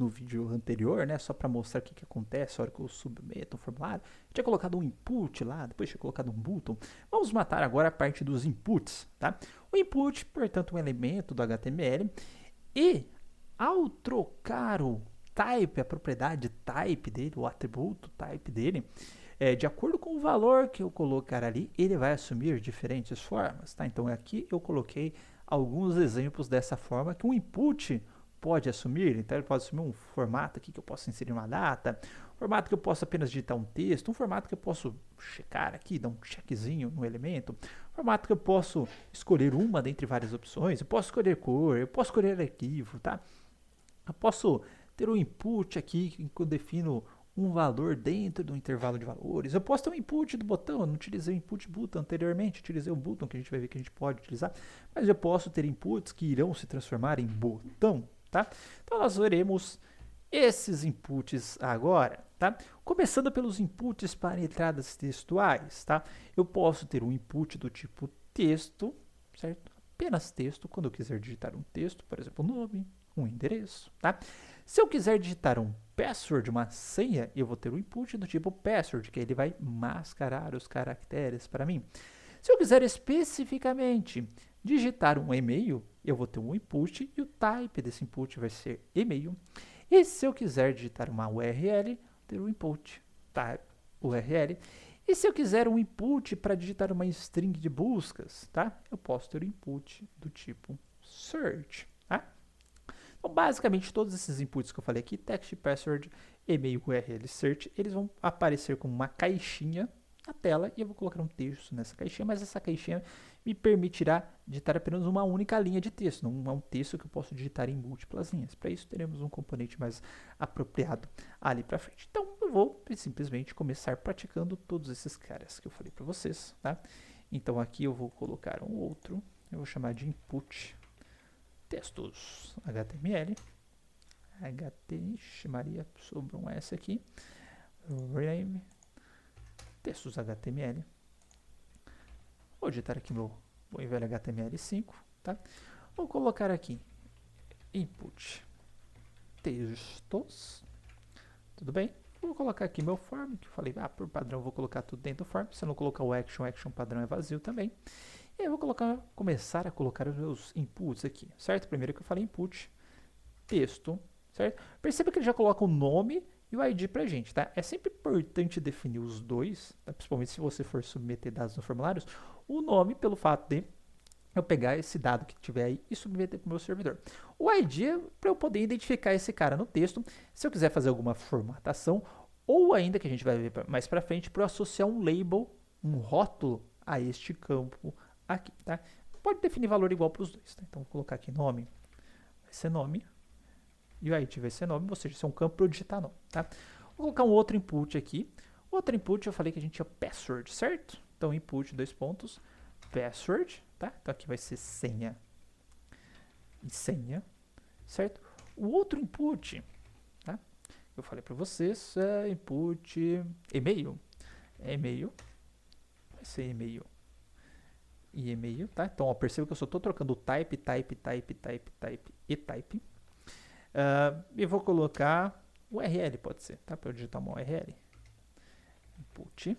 no vídeo anterior, né, só para mostrar o que acontece na hora que eu submeto um formulário. Eu tinha colocado um input lá, depois tinha colocado um button. Vamos matar agora a parte dos inputs, tá? O input, portanto, um elemento do HTML. E ao trocar o type, a propriedade type dele, o atributo type dele, de acordo com o valor que eu colocar ali, ele vai assumir diferentes formas, tá? Então aqui eu coloquei alguns exemplos dessa forma que um input pode assumir. Então ele pode assumir um formato aqui que eu posso inserir uma data, um formato que eu posso apenas digitar um texto, um formato que eu posso checar aqui, dar um checkzinho no elemento, um formato que eu posso escolher uma dentre várias opções, eu posso escolher cor, eu posso escolher arquivo, tá? Eu posso ter um input aqui que eu defino um valor dentro do intervalo de valores. Eu posso ter um input do botão, eu não utilizei o input button anteriormente, utilizei o button que a gente vai ver que a gente pode utilizar, mas eu posso ter inputs que irão se transformar em botão, tá? Então nós veremos esses inputs agora, tá? Começando pelos inputs para entradas textuais, tá? Eu posso ter um input do tipo texto, certo? Apenas texto, quando eu quiser digitar um texto, por exemplo, nome, um endereço, tá? Se eu quiser digitar um password, uma senha, eu vou ter um input do tipo password, que ele vai mascarar os caracteres para mim. Se eu quiser especificamente digitar um e-mail, eu vou ter um input e o type desse input vai ser e-mail. E se eu quiser digitar uma URL, ter um input, type URL. E se eu quiser um input para digitar uma string de buscas, tá? Eu posso ter um input do tipo search, tá? Então, basicamente, todos esses inputs que eu falei aqui, text, password, e-mail, URL, search, eles vão aparecer como uma caixinha na tela e eu vou colocar um texto nessa caixinha, mas essa caixinha me permitirá digitar apenas uma única linha de texto, não é um texto que eu posso digitar em múltiplas linhas. Para isso, teremos um componente mais apropriado ali para frente. Então, eu vou simplesmente começar praticando todos esses caras que eu falei para vocês, tá? Então, aqui eu vou colocar um outro, eu vou chamar de input textos HTML, Maria, sobrou um S aqui, rename, textos HTML, vou digitar aqui meu bom e velho HTML5, tá? Vou colocar aqui input textos, tudo bem? Vou colocar aqui meu form, que eu falei, por padrão eu vou colocar tudo dentro do form, se eu não colocar o action padrão é vazio também. E aí eu vou começar a colocar os meus inputs aqui, certo? Primeiro que eu falei input, texto, certo? Perceba que ele já coloca o nome e o ID pra gente, tá? É sempre importante definir os dois, tá? Principalmente se você for submeter dados no formulários, o nome pelo fato de eu pegar esse dado que tiver aí e submeter para o meu servidor. O ID é para eu poder identificar esse cara no texto, se eu quiser fazer alguma formatação, ou ainda, que a gente vai ver mais para frente, para eu associar um label, um rótulo a este campo aqui, tá? Pode definir valor igual para os dois, tá? Então, vou colocar aqui nome, vai ser nome, e o ID vai ser nome, ou seja, isso é um campo para eu digitar nome, tá? Vou colocar um outro input aqui. Outro input, eu falei que a gente tinha password, certo? Então, input, dois pontos, password, tá? Então, aqui vai ser senha e senha, certo? O outro input, tá? Eu falei para vocês, input e-mail. E-mail, vai ser e-mail e e-mail, tá? Então, ó, perceba que eu só estou trocando type e type. E vou colocar URL, pode ser, tá? Para eu digitar uma URL. Input,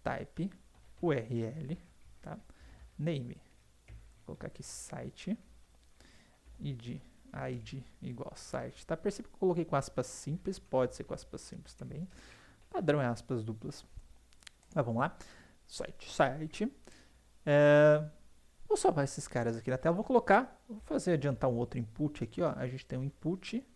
type, URL, tá? Name, vou colocar aqui site, id igual site, tá? Perceba que eu coloquei com aspas simples, pode ser com aspas simples também. Padrão é aspas duplas. Mas vamos lá. Site. Vou salvar esses caras aqui na tela. Vou adiantar um outro input aqui, ó. A gente tem um input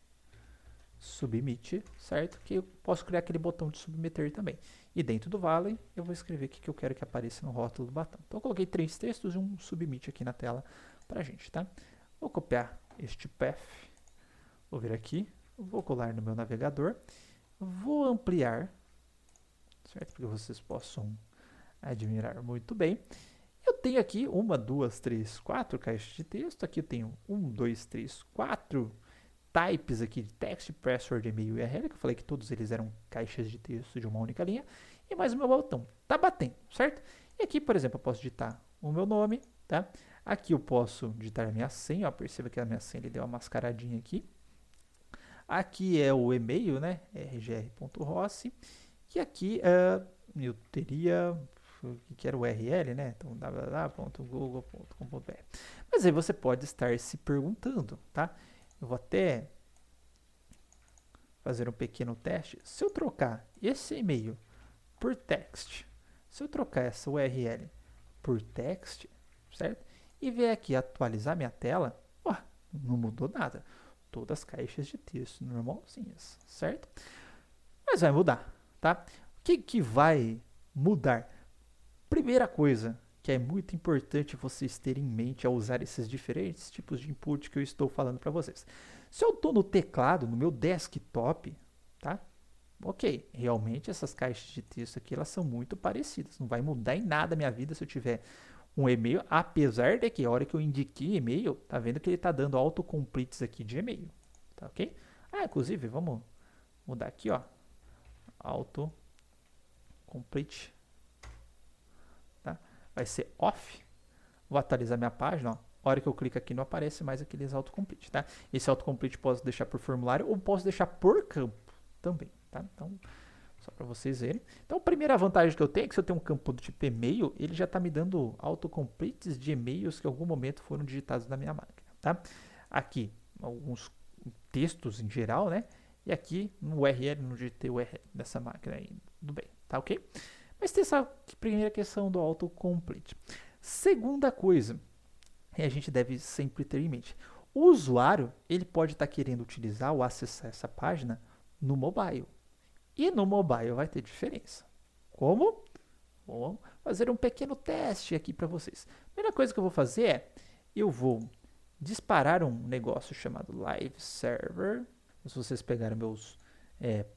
submit, certo? Que eu posso criar aquele botão de submeter também. E dentro do Valley, eu vou escrever o que eu quero que apareça no rótulo do botão. Então, eu coloquei 3 textos e um submit aqui na tela pra gente, tá? Vou copiar este path, vou vir aqui, vou colar no meu navegador, vou ampliar, certo? Para que vocês possam admirar muito bem. Eu tenho aqui 1, 2, 3, 4 caixas de texto. Aqui eu tenho 1, 2, 3, 4 types aqui de text, password, e-mail e URL, que eu falei que todos eles eram caixas de texto de uma única linha. E mais o meu botão. Tá batendo, certo? E aqui, por exemplo, eu posso digitar o meu nome, tá? Aqui eu posso digitar a minha senha, ó, perceba que a minha senha ele deu uma mascaradinha aqui. Aqui é o e-mail, né? rgr.rossi. E aqui eu teria, o que era o URL, né? Então, www.google.com.br. Mas aí você pode estar se perguntando, tá? Eu vou até fazer um pequeno teste. Se eu trocar esse e-mail por text, se eu trocar essa URL por text, certo? E ver aqui atualizar minha tela, ó, não mudou nada. Todas as caixas de texto normalzinhas, certo? Mas vai mudar, tá? O que vai mudar? Primeira coisa que é muito importante vocês terem em mente ao usar esses diferentes tipos de input que eu estou falando para vocês. Se eu estou no teclado, no meu desktop, tá? Ok, realmente essas caixas de texto aqui elas são muito parecidas. Não vai mudar em nada a minha vida se eu tiver um e-mail, apesar de que a hora que eu indiquei e-mail, tá vendo que ele está dando autocompletes aqui de e-mail, tá ok? Inclusive, vamos mudar aqui, ó, autocomplete, tá? Vai ser off. Vou atualizar minha página, ó. A hora que eu clico aqui não aparece mais aqueles autocomplete, tá? Esse autocomplete posso deixar por formulário ou posso deixar por campo também, tá? Então, só para vocês verem. Então, a primeira vantagem que eu tenho é que se eu tenho um campo do tipo e-mail, ele já está me dando autocompletes de e-mails que em algum momento foram digitados na minha máquina, tá? Aqui, alguns textos em geral, né? E aqui no URL, no digitei o URL dessa máquina aí, tudo bem, tá ok? Mas tem essa primeira questão do autocomplete. Segunda coisa, e a gente deve sempre ter em mente, o usuário ele pode estar querendo utilizar ou acessar essa página no mobile. E no mobile vai ter diferença. Como? Vou fazer um pequeno teste aqui para vocês. A primeira coisa que eu vou fazer é, eu vou disparar um negócio chamado Live Server. Se vocês pegarem meus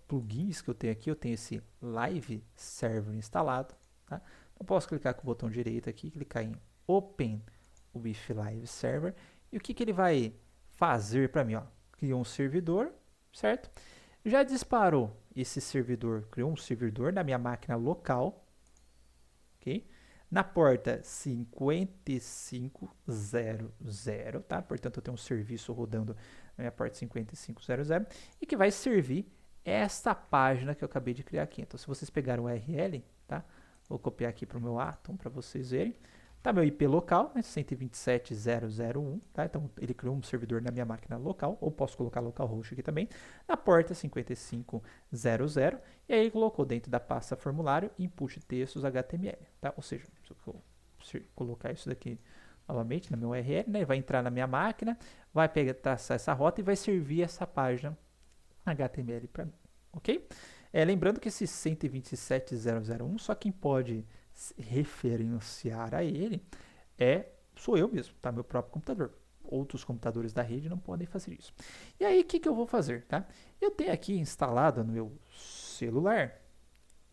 plugins que eu tenho aqui, eu tenho esse Live Server instalado. Tá? Eu posso clicar com o botão direito aqui, clicar em Open with Live Server. E o que ele vai fazer para mim? Ó? Criou um servidor, certo? Já disparou esse servidor, criou um servidor na minha máquina local, ok? Na porta 5500, tá? Portanto, eu tenho um serviço rodando na minha porta 5500 e que vai servir esta página que eu acabei de criar aqui. Então, se vocês pegarem o URL, tá? Vou copiar aqui para o meu Atom para vocês verem. Tá meu IP local, né, 127.0.0.1, tá? Então ele criou um servidor na minha máquina local, ou posso colocar localhost aqui também, na porta 5500, e aí ele colocou dentro da pasta formulário input textos HTML, tá? Ou seja, se eu colocar isso daqui novamente na minha URL, né, vai entrar na minha máquina, vai pegar, traçar essa rota e vai servir essa página HTML para mim, ok? Lembrando que esse 127.0.0.1, só quem pode referenciar a ele sou eu mesmo, tá? Meu próprio computador. Outros computadores da rede não podem fazer isso. E aí, o que eu vou fazer, tá? Eu tenho aqui instalado no meu celular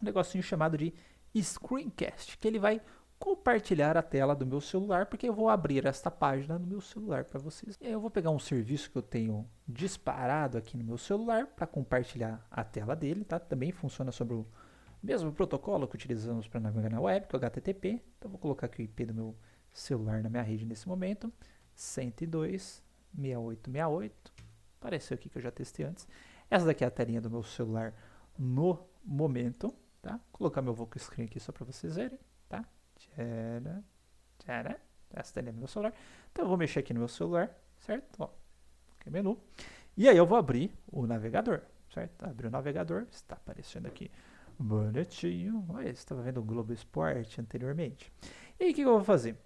um negocinho chamado de Screencast, que ele vai compartilhar a tela do meu celular, porque eu vou abrir esta página no meu celular para vocês. E aí eu vou pegar um serviço que eu tenho disparado aqui no meu celular para compartilhar a tela dele, tá? Também funciona sobre o mesmo protocolo que utilizamos para navegar na web, que é o HTTP. Então vou colocar aqui o IP do meu celular na minha rede nesse momento, 102.6868. Apareceu aqui que eu já testei antes. Essa daqui é a telinha do meu celular no momento, tá? Vou colocar meu vocal screen aqui só para vocês verem, tá? Tchara, tchara. Essa telinha do meu celular. Então eu vou mexer aqui no meu celular, certo? Ó, aqui é menu. E aí eu vou abrir o navegador, certo? Abrir o navegador, está aparecendo aqui bonitinho. Olha, você estava vendo o Globo Esporte anteriormente. E aí o que eu vou fazer?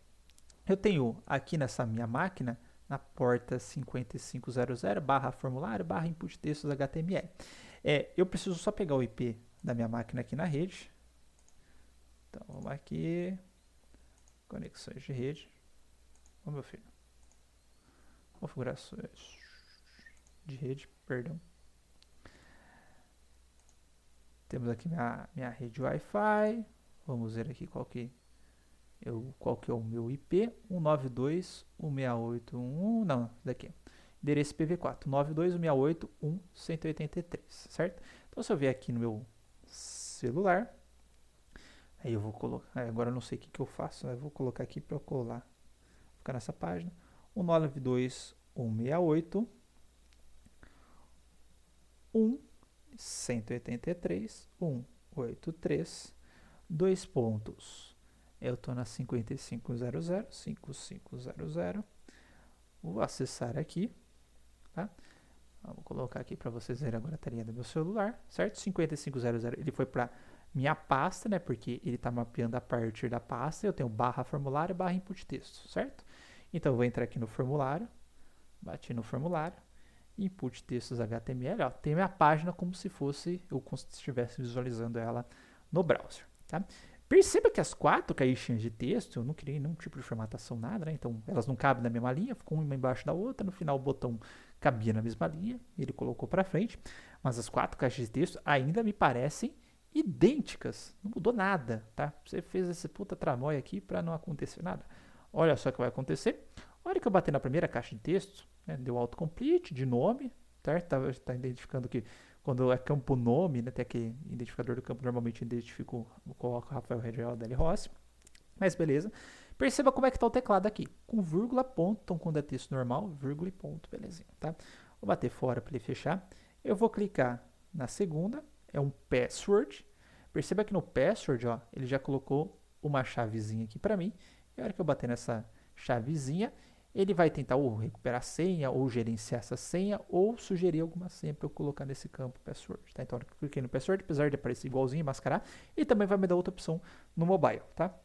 Eu tenho aqui nessa minha máquina, na porta 5500 barra formulário, barra input textos HTML. Eu preciso só pegar o IP da minha máquina aqui na rede. Então, vamos aqui. Conexões de rede. Ô, meu filho. Configurações de rede, perdão. Temos aqui minha rede Wi-Fi. Vamos ver aqui qual que é o meu IP. 192.168.1. Não, daqui. Endereço IPv4. 192.168.1.183, certo? Então, se eu vier aqui no meu celular, aí eu vou colocar. Agora eu não sei o que eu faço. Eu vou colocar aqui para eu colar. Vou ficar nessa página. 192.168. 1, 183, 183, 2 pontos. Eu estou na 5500, 5500. Vou acessar aqui, tá? Vou colocar aqui para vocês verem agora a telinha do meu celular, certo? 5500, ele foi para minha pasta, né? Porque ele está mapeando a partir da pasta. Eu tenho barra formulário, barra input texto, certo? Então, eu vou entrar aqui no formulário, bati no formulário, input textos HTML, ó, tem minha página como se fosse eu estivesse visualizando ela no browser, tá? Perceba que as 4 caixinhas de texto, eu não criei nenhum tipo de formatação, nada, né? Então, elas não cabem na mesma linha, ficou uma embaixo da outra, no final o botão cabia na mesma linha, ele colocou para frente, mas as 4 caixas de texto ainda me parecem idênticas, não mudou nada, tá? Você fez esse puta tramóia aqui para não acontecer nada. Olha só o que vai acontecer. A hora que eu bater na primeira caixa de texto, né, deu autocomplete de nome, certo? Tá identificando que quando é campo nome, né, tem aquele identificador do campo, normalmente identifico, coloco Rafael Regiel Deli Rossi, mas beleza. Perceba como é que está o teclado aqui, com vírgula, ponto, então quando é texto normal, vírgula e ponto, belezinha, tá? Vou bater fora para ele fechar. Eu vou clicar na segunda, é um password. Perceba que no password, ó, ele já colocou uma chavezinha aqui para mim. E a hora que eu bater nessa chavezinha, ele vai tentar ou recuperar a senha, ou gerenciar essa senha, ou sugerir alguma senha para eu colocar nesse campo password, tá? Então, a hora que eu cliquei no password, apesar de aparecer igualzinho, mascarar, ele também vai me dar outra opção no mobile, tá?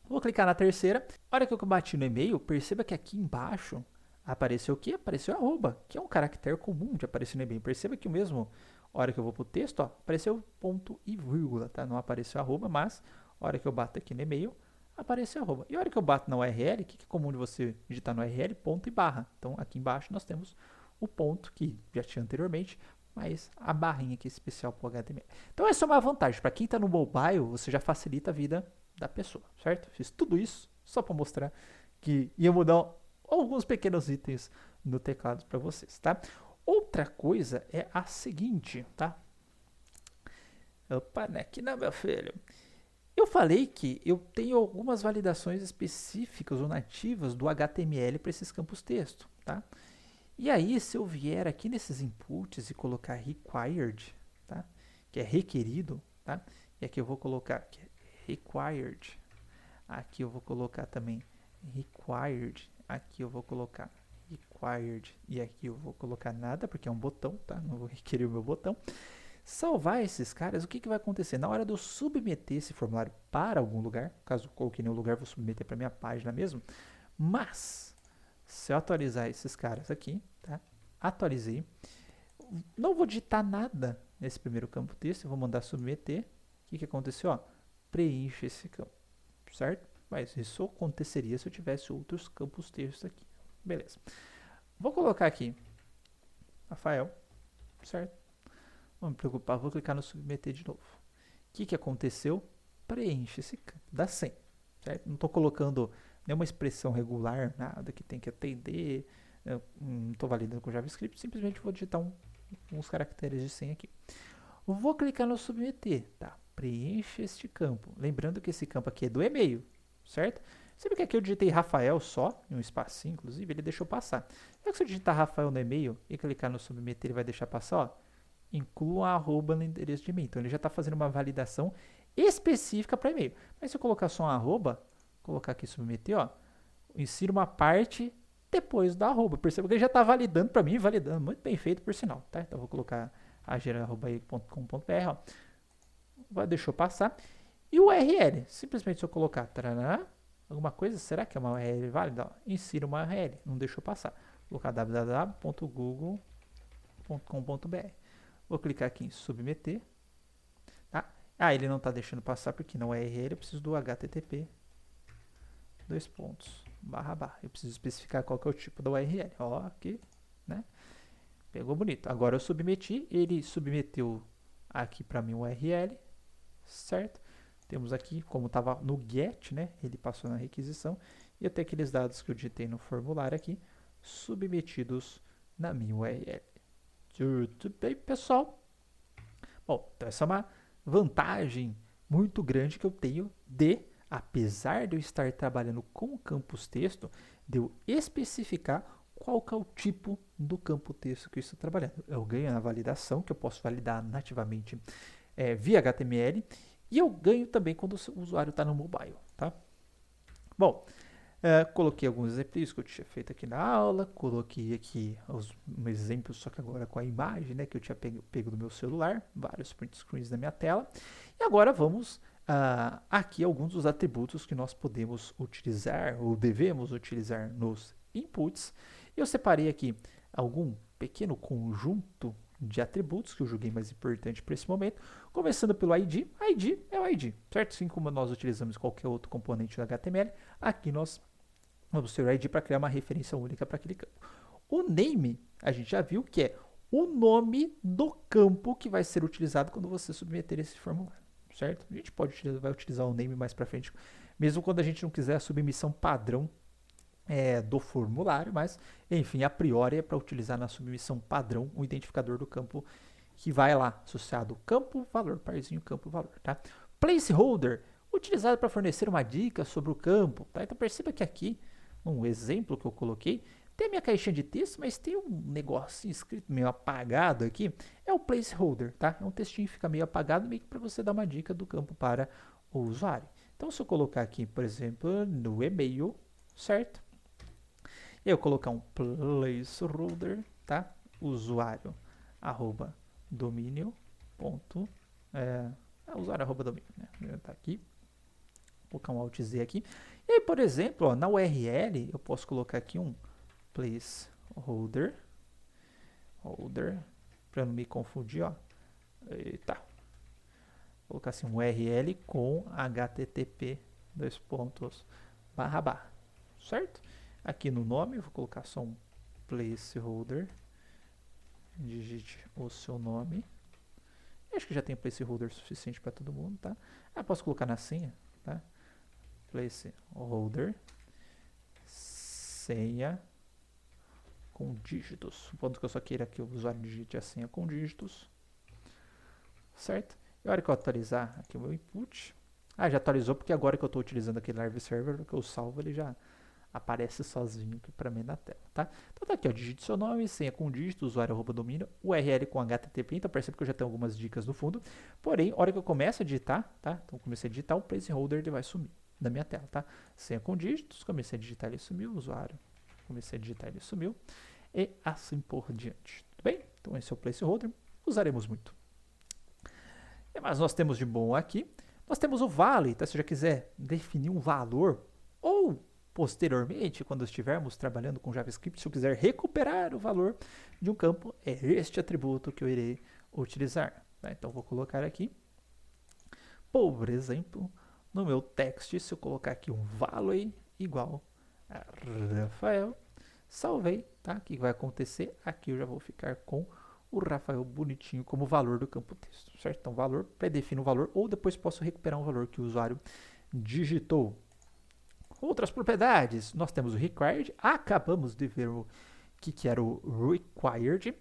Vou clicar na terceira. A hora que eu bati no e-mail, perceba que aqui embaixo apareceu o quê? Apareceu arroba, que é um caractere comum de aparecer no e-mail. Perceba que o mesmo, a hora que eu vou para o texto, ó, apareceu ponto e vírgula, tá? Não apareceu arroba, mas a hora que eu bato aqui no e-mail, apareceu arroba. E a hora que eu bato na URL, o que é comum de você digitar na URL? Ponto e barra. Então, aqui embaixo nós temos o ponto, que já tinha anteriormente, mas a barrinha aqui especial para o HTML. Então, essa é uma vantagem. Para quem está no mobile, você já facilita a vida da pessoa, certo? Fiz tudo isso só para mostrar que ia mudar alguns pequenos itens no teclado para vocês, tá? Outra coisa é a seguinte, tá? Opa, né? Aqui não, meu filho. Eu falei que eu tenho algumas validações específicas ou nativas do HTML para esses campos texto, tá? E aí, se eu vier aqui nesses inputs e colocar required, tá? Que é requerido, tá? E aqui eu vou colocar que é required. Aqui eu vou colocar também required. Aqui eu vou colocar required. E aqui eu vou colocar nada, porque é um botão, tá? Não vou requerer o meu botão. Salvar esses caras, o que vai acontecer? Na hora de eu submeter esse formulário para algum lugar, caso eu coloque em nenhum lugar, vou submeter para minha página mesmo, mas se eu atualizar esses caras aqui, tá? Atualizei, não vou digitar nada nesse primeiro campo texto, eu vou mandar submeter, o que aconteceu? Ó, preenche esse campo, certo? Mas isso aconteceria se eu tivesse outros campos textos aqui, beleza. Vou colocar aqui, Rafael, certo? Não me preocupar, vou clicar no submeter de novo. O que aconteceu? Preenche esse campo da senha, certo? Não estou colocando nenhuma expressão regular, nada que tem que atender, não estou validando com JavaScript, simplesmente vou digitar uns caracteres de senha aqui. Vou clicar no submeter, tá? Preenche este campo. Lembrando que esse campo aqui é do e-mail, certo? Sempre que aqui eu digitei Rafael só, em um espacinho, inclusive, ele deixou passar. Só que se eu digitar Rafael no e-mail e clicar no submeter, ele vai deixar passar, ó. Inclua arroba no endereço de e-mail. Então, ele já está fazendo uma validação específica para e-mail. Mas se eu colocar só um arroba, colocar aqui submeter, ó, insira uma parte depois do arroba. Perceba que ele já está validando para mim, validando. Muito bem feito, por sinal, tá? Então, eu vou colocar agera.com.br, ó. Deixou passar. E o URL, simplesmente se eu colocar tarará, alguma coisa, será que é uma URL válida? Ó, insira uma URL, não deixou passar. Vou colocar www.google.com.br. Vou clicar aqui em submeter. Tá? Ah, ele não está deixando passar porque não é URL. Eu preciso do HTTP. // Eu preciso especificar qual que é o tipo da URL. Ó, aqui, né? Pegou bonito. Agora eu submeti. Ele submeteu aqui para mim o URL. Certo? Temos aqui, como estava no GET, né? Ele passou na requisição. E eu tenho aqueles dados que eu digitei no formulário aqui, submetidos na minha URL. Tudo bem, pessoal? Bom, então essa é uma vantagem muito grande que eu tenho apesar de eu estar trabalhando com campus texto, de eu especificar qual que é o tipo do campo texto que eu estou trabalhando. Eu ganho na validação, que eu posso validar nativamente via HTML, e eu ganho também quando o usuário está no mobile, tá? Bom, coloquei alguns exemplos que eu tinha feito aqui na aula, coloquei aqui um exemplo, só que agora com a imagem, né, que eu tinha pego do meu celular, vários print screens na minha tela. E agora vamos aqui alguns dos atributos que nós podemos utilizar ou devemos utilizar nos inputs. Eu separei aqui algum pequeno conjunto de atributos que eu julguei mais importante para esse momento, começando pelo ID. ID é o ID, certo? Assim como nós utilizamos qualquer outro componente do HTML, aqui nós vamos ter o ID para criar uma referência única para aquele campo. O name, a gente já viu que é o nome do campo que vai ser utilizado quando você submeter esse formulário, certo? A gente vai utilizar o name mais para frente, mesmo quando a gente não quiser a submissão padrão do formulário, mas, enfim, a priori é para utilizar na submissão padrão o identificador do campo que vai lá, associado campo, valor, parzinho, campo, valor, tá? Placeholder, utilizado para fornecer uma dica sobre o campo, tá? Então perceba que aqui, um exemplo que eu coloquei, tem a minha caixinha de texto, mas tem um negócio escrito meio apagado aqui, é o placeholder, tá? É um textinho que fica meio apagado, meio que para você dar uma dica do campo para o usuário. Então se eu colocar aqui, por exemplo, no e-mail, certo? Eu colocar um placeholder, tá? Usuário, arroba, domínio, ponto, usuário, arroba, domínio, né? Tá aqui. Vou colocar um Alt Z aqui. E aí, por exemplo, ó, na URL, eu posso colocar aqui um placeholder, para não me confundir, ó. Eita. Vou colocar assim, um URL com http, // certo? Aqui no nome, eu vou colocar só um placeholder. Digite o seu nome. Eu acho que já tem placeholder suficiente para todo mundo, tá? Posso colocar na senha, tá? Placeholder, senha com dígitos. Supondo que eu só queira que o usuário digite a senha com dígitos, certo? E a hora que eu atualizar aqui o meu input, já atualizou porque agora que eu estou utilizando aquele live server, que eu salvo, ele já aparece sozinho aqui para mim na tela, tá? Então tá aqui, ó, digite seu nome, senha com dígito, usuário arroba domínio, URL com HTTP, então percebe que eu já tenho algumas dicas no fundo, porém, a hora que eu começo a digitar, tá? Então comecei a digitar, o placeholder ele vai sumir da minha tela, tá? Senha com dígitos, comecei a digitar, ele sumiu, usuário, comecei a digitar, ele sumiu, e assim por diante, tudo bem? Então esse é o placeholder, usaremos muito. Mas nós temos de bom aqui, nós temos o vale, tá? Se você já quiser definir um valor, ou posteriormente, quando estivermos trabalhando com JavaScript, se eu quiser recuperar o valor de um campo, é este atributo que eu irei utilizar. Tá? Então, vou colocar aqui, por exemplo, no meu text, se eu colocar aqui um value igual a Rafael, salvei, tá? O que vai acontecer? Aqui eu já vou ficar com o Rafael bonitinho como valor do campo texto, certo? Então, valor, pré-define um valor, ou depois posso recuperar um valor que o usuário digitou. Outras propriedades, nós temos o required, acabamos de ver o que era o required.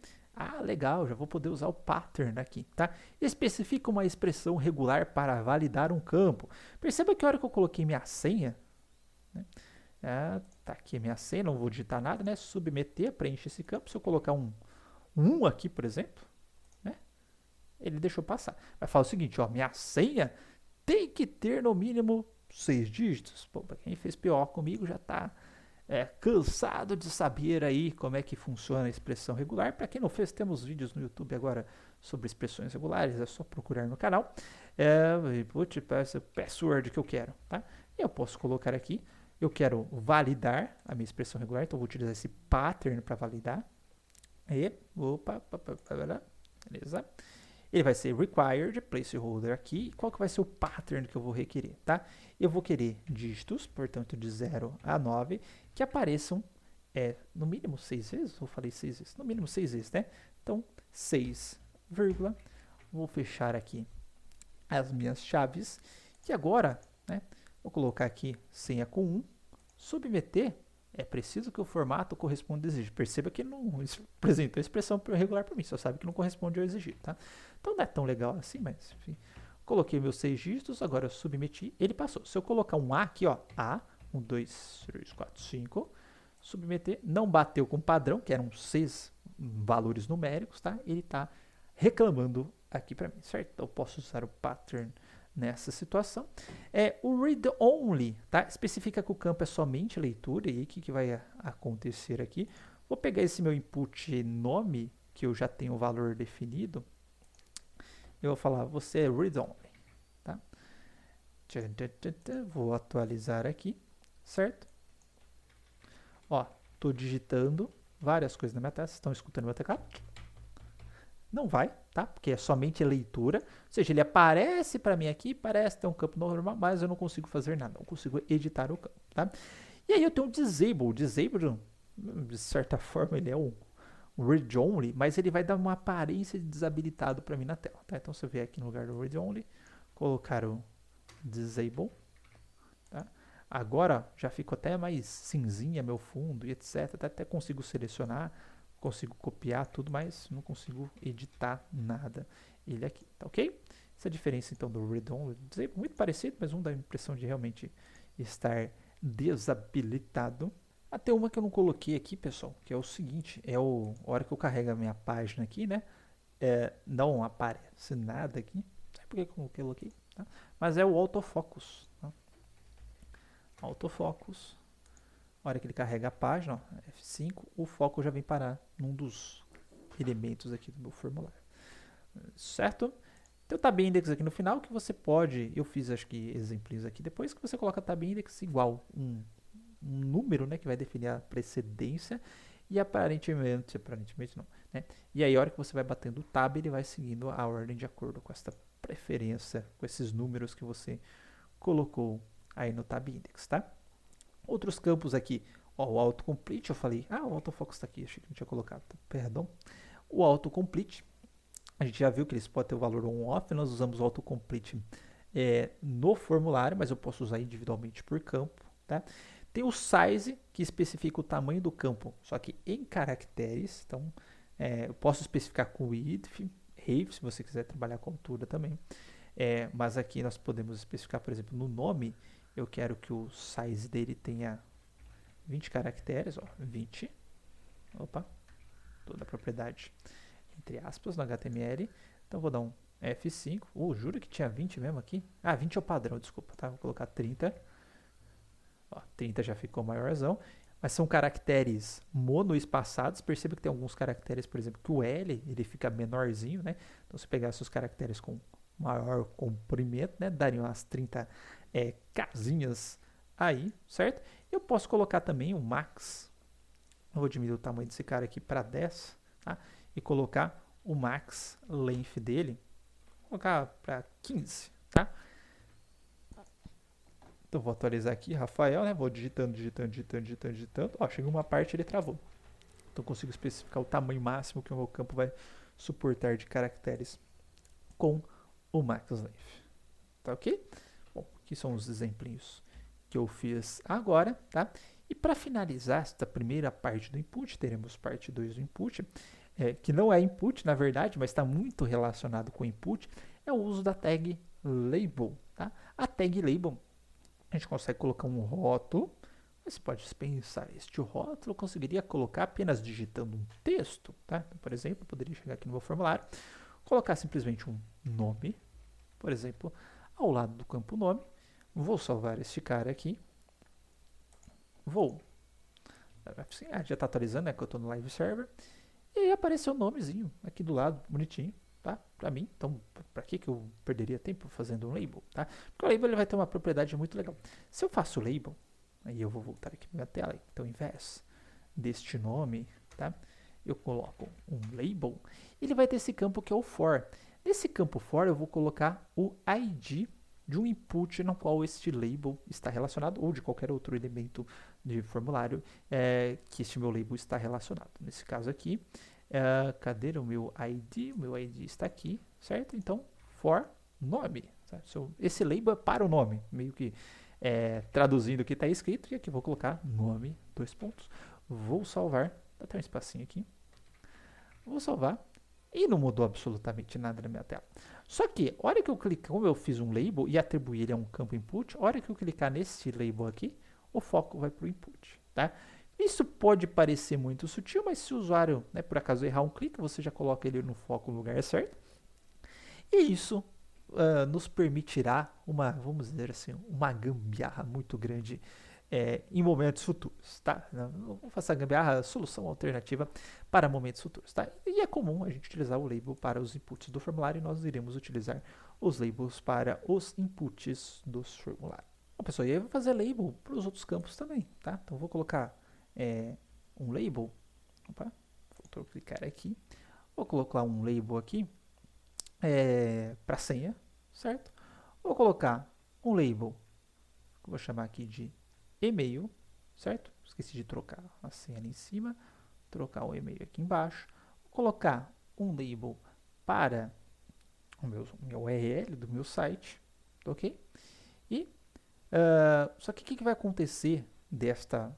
Legal, já vou poder usar o pattern aqui, tá? Especifica uma expressão regular para validar um campo. Perceba que a hora que eu coloquei minha senha, né? Tá aqui a minha senha, não vou digitar nada, né? Submeter, preenche esse campo. Se eu colocar um aqui, por exemplo, né? Ele deixou passar. Vai falar o seguinte, ó, minha senha tem que ter no mínimo 6 dígitos. Pô, para quem fez pior comigo já está cansado de saber aí como é que funciona a expressão regular. Para quem não fez, temos vídeos no YouTube agora sobre expressões regulares, é só procurar no canal. Input, password que eu quero, tá? E eu posso colocar aqui, eu quero validar a minha expressão regular, então eu vou utilizar esse pattern para validar. Beleza. Ele vai ser required, placeholder aqui. Qual que vai ser o pattern que eu vou requerer, tá? Eu vou querer dígitos, portanto de 0 a 9, que apareçam no mínimo 6 vezes, eu falei 6 vezes, no mínimo 6 vezes, né? Então, 6, vou fechar aqui as minhas chaves, e agora, né, vou colocar aqui senha com 1, submeter, é preciso que o formato corresponda ao exigido. Perceba que não apresentou a expressão regular para mim, só sabe que não corresponde ao exigido, tá? Então não é tão legal assim, mas enfim. Coloquei meus 6 dígitos, agora eu submeti, ele passou. Se eu colocar um A aqui, ó, A, 1, 2, 3, 4, 5, submeter, não bateu com o padrão, que eram 6 valores numéricos, tá? Ele está reclamando aqui para mim, certo? Então eu posso usar o pattern nessa situação. O read only, tá? Especifica que o campo é somente leitura, e aí o que vai acontecer aqui? Vou pegar esse meu input nome, que eu já tenho o valor definido, eu vou falar, você é read only, tá? Vou atualizar aqui, certo? Ó, tô digitando várias coisas na minha tela, vocês estão escutando meu teclado? Não vai, tá? Porque é somente leitura, ou seja, ele aparece para mim aqui, parece ter um campo normal, mas eu não consigo fazer nada, não consigo editar o campo, tá? E aí eu tenho um disable, de certa forma ele é um read only, mas ele vai dar uma aparência de desabilitado para mim na tela, tá? Então você vê aqui no lugar do read only, colocar o disable, tá? Agora já ficou até mais cinzinha meu fundo e etc, até consigo selecionar, consigo copiar tudo, mas não consigo editar nada ele aqui, tá ok? Essa é a diferença então do read only, disable, muito parecido, mas um dá a impressão de realmente estar desabilitado. Até uma que eu não coloquei aqui, pessoal, que é o seguinte, a hora que eu carrego a minha página aqui, né, não aparece nada aqui, não sei por que eu coloquei, tá? Mas é o autofocus, tá? Autofocus, a hora que ele carrega a página, ó, F5, o foco já vem parar num dos elementos aqui do meu formulário, certo? Tem o tab index aqui no final, que você pode, eu fiz acho que exemplos aqui depois, que você coloca tab index igual um número, né, que vai definir a precedência, e aparentemente não, né? E aí a hora que você vai batendo o tab, ele vai seguindo a ordem de acordo com essa preferência, com esses números que você colocou aí no tab index, tá? Outros campos aqui, ó, o autocomplete, eu falei, o autofocus está aqui, achei que não tinha colocado, perdão. O autocomplete, a gente já viu que eles podem ter o valor on ou off, nós usamos o autocomplete no formulário, mas eu posso usar individualmente por campo, tá? Tem o size, que especifica o tamanho do campo, só que em caracteres. Então, eu posso especificar com width, height, se você quiser trabalhar com altura também. Mas aqui nós podemos especificar, por exemplo, no nome, eu quero que o size dele tenha 20 caracteres, ó, 20. Opa, toda a propriedade, entre aspas, no HTML. Então, vou dar um F5. Juro que tinha 20 mesmo aqui? 20 é o padrão, desculpa, tá? Vou colocar 30. Ó, 30 já ficou maiorzão, mas são caracteres monoespaçados. Perceba que tem alguns caracteres, por exemplo, que o L ele fica menorzinho, né? Então, se pegasse os caracteres com maior comprimento, né, dariam umas 30 casinhas aí, certo? Eu posso colocar também o max. Eu vou diminuir o tamanho desse cara aqui para 10, tá? E colocar o max length dele, vou colocar para 15, tá? Então vou atualizar aqui, Rafael, né? Vou digitando. Ó, chega uma parte ele travou. Então consigo especificar o tamanho máximo que o meu campo vai suportar de caracteres com o max length. Tá ok? Bom, aqui são os exemplinhos que eu fiz agora, tá? E para finalizar esta primeira parte do input, teremos parte 2 do input, que não é input, na verdade, mas está muito relacionado com o input, é o uso da tag label, tá? A tag label, a gente consegue colocar um rótulo. Você pode pensar, este rótulo eu conseguiria colocar apenas digitando um texto, tá? Então, por exemplo, eu poderia chegar aqui no meu formulário, colocar simplesmente um nome, por exemplo, ao lado do campo nome. Vou salvar este cara aqui. Já está atualizando, né? Que eu estou no live server. E aí apareceu o nomezinho aqui do lado, bonitinho, tá? Para mim, então, para que eu perderia tempo fazendo um label, tá? Porque o label ele vai ter uma propriedade muito legal. Se eu faço label, aí eu vou voltar aqui na minha tela, então ao invés deste nome, tá? Eu coloco um label, ele vai ter esse campo que é o for. Nesse campo for eu vou colocar o ID de um input no qual este label está relacionado, ou de qualquer outro elemento de formulário que este meu label está relacionado. Nesse caso aqui, cadê o meu ID? O meu ID está aqui, certo? Então, for nome. Certo? Esse label é para o nome, meio que traduzindo o que está escrito, e aqui vou colocar nome, 2 pontos. Vou salvar, dá até um espacinho aqui. Vou salvar. E não mudou absolutamente nada na minha tela. Só que, a hora que eu clicar, como eu fiz um label e atribuí ele a um campo input, a hora que eu clicar nesse label aqui, o foco vai para o input, tá? Isso pode parecer muito sutil, mas se o usuário, né, por acaso errar um clique, você já coloca ele no foco no lugar certo. E isso nos permitirá uma, vamos dizer assim, uma gambiarra muito grande em momentos futuros, tá? Não faça gambiarra, solução alternativa para momentos futuros, tá? E é comum a gente utilizar o label para os inputs do formulário e nós iremos utilizar os labels para os inputs dos formulários. Bom, pessoal, e aí eu vou fazer label para os outros campos também, tá? Então eu vou colocar um label, opa, vou clicar aqui, vou colocar um label aqui para senha, certo? Vou colocar um label, que eu vou chamar aqui de e-mail, certo? Esqueci de trocar a senha ali em cima, trocar o e-mail aqui embaixo. Vou colocar um label para o meu URL do meu site, ok? E só que o que vai acontecer desta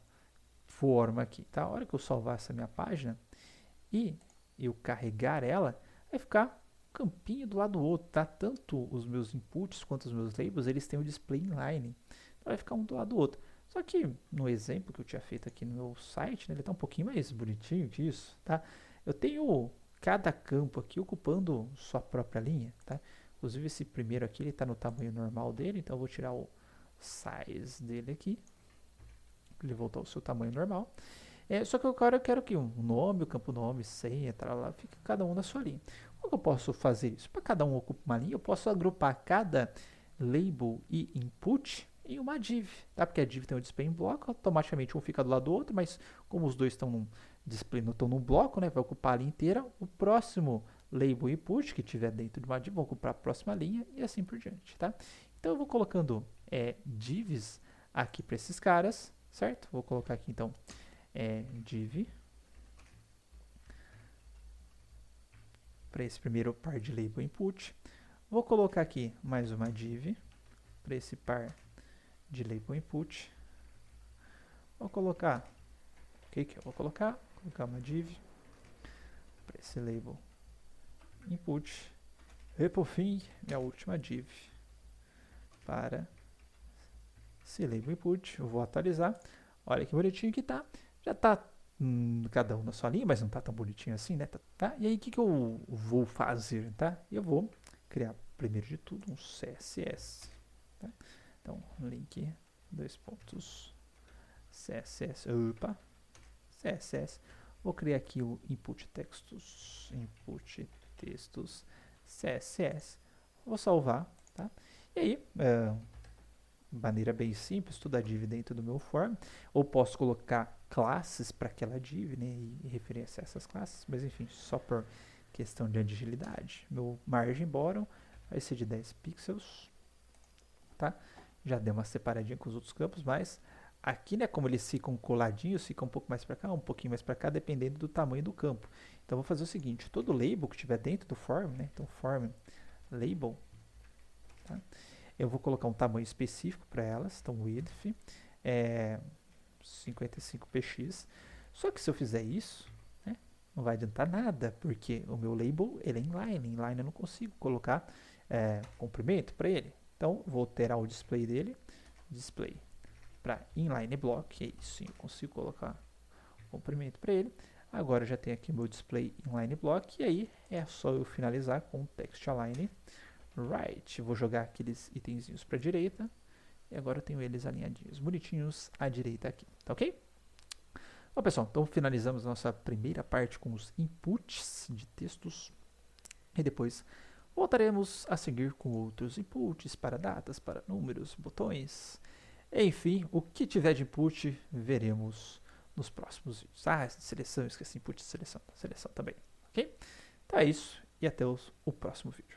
forma aqui, tá? A hora que eu salvar essa minha página e eu carregar ela, vai ficar campinho do lado do outro, tá? Tanto os meus inputs quanto os meus labels, eles têm o display inline. Então vai ficar um do lado do outro. Só que no exemplo que eu tinha feito aqui no meu site, né, ele está um pouquinho mais bonitinho que isso, tá? Eu tenho cada campo aqui ocupando sua própria linha, tá? Inclusive esse primeiro aqui, ele está no tamanho normal dele, então eu vou tirar o size dele aqui, ele voltar ao seu tamanho normal. Só que agora eu quero que o nome, o campo nome, senha, lá, fique cada um na sua linha. Como eu posso fazer isso? Para cada um ocupar uma linha, eu posso agrupar cada label e input em uma div, tá? Porque a div tem o display em bloco, automaticamente um fica do lado do outro, mas como os dois estão num display, não estão num bloco, né? Vai ocupar a linha inteira. O próximo label input que tiver dentro de uma div vai ocupar a próxima linha e assim por diante, tá? Então eu vou colocando divs aqui para esses caras, certo? Vou colocar aqui então div para esse primeiro par de label input. Vou colocar aqui mais uma div para esse par de label input. Vou colocar o que eu vou colocar? Vou colocar uma div para esse label input. E por fim, minha última div para esse label input. Eu vou atualizar. Olha que bonitinho que tá. Já tá cada um na sua linha, mas não tá tão bonitinho assim, né? Tá? E aí o que eu vou fazer, tá? Eu vou criar primeiro de tudo um CSS, tá? Então, link, dois pontos, CSS, opa, CSS. Vou criar aqui o input textos CSS. Vou salvar, tá? E aí, maneira bem simples, toda a div dentro do meu form, ou posso colocar classes para aquela div, né, e referenciar essas classes, mas enfim, só por questão de agilidade. Meu margem bottom vai ser de 10 pixels, tá? Já deu uma separadinha com os outros campos, mas aqui, né, como eles ficam coladinhos, fica um pouco mais para cá, um pouquinho mais para cá, dependendo do tamanho do campo. Então, vou fazer o seguinte, todo label que estiver dentro do form, né, então form label, tá? Eu vou colocar um tamanho específico para elas, então width 55px. Só que se eu fizer isso, né, não vai adiantar nada, porque o meu label ele é inline. Inline eu não consigo colocar comprimento para ele. Então vou alterar o display dele, display para inline block, é isso, sim, eu consigo colocar comprimento para ele. Agora já tem aqui o meu display inline block, e aí é só eu finalizar com text align right. Vou jogar aqueles itenzinhos para a direita. E agora eu tenho eles alinhadinhos, bonitinhos à direita aqui. Tá ok? Bom, pessoal, então finalizamos nossa primeira parte com os inputs de textos. E depois voltaremos a seguir com outros inputs para datas, para números, botões. Enfim, o que tiver de input, veremos nos próximos vídeos. Seleção, esqueci input de seleção. Seleção também. Ok? Então é isso. E até o próximo vídeo.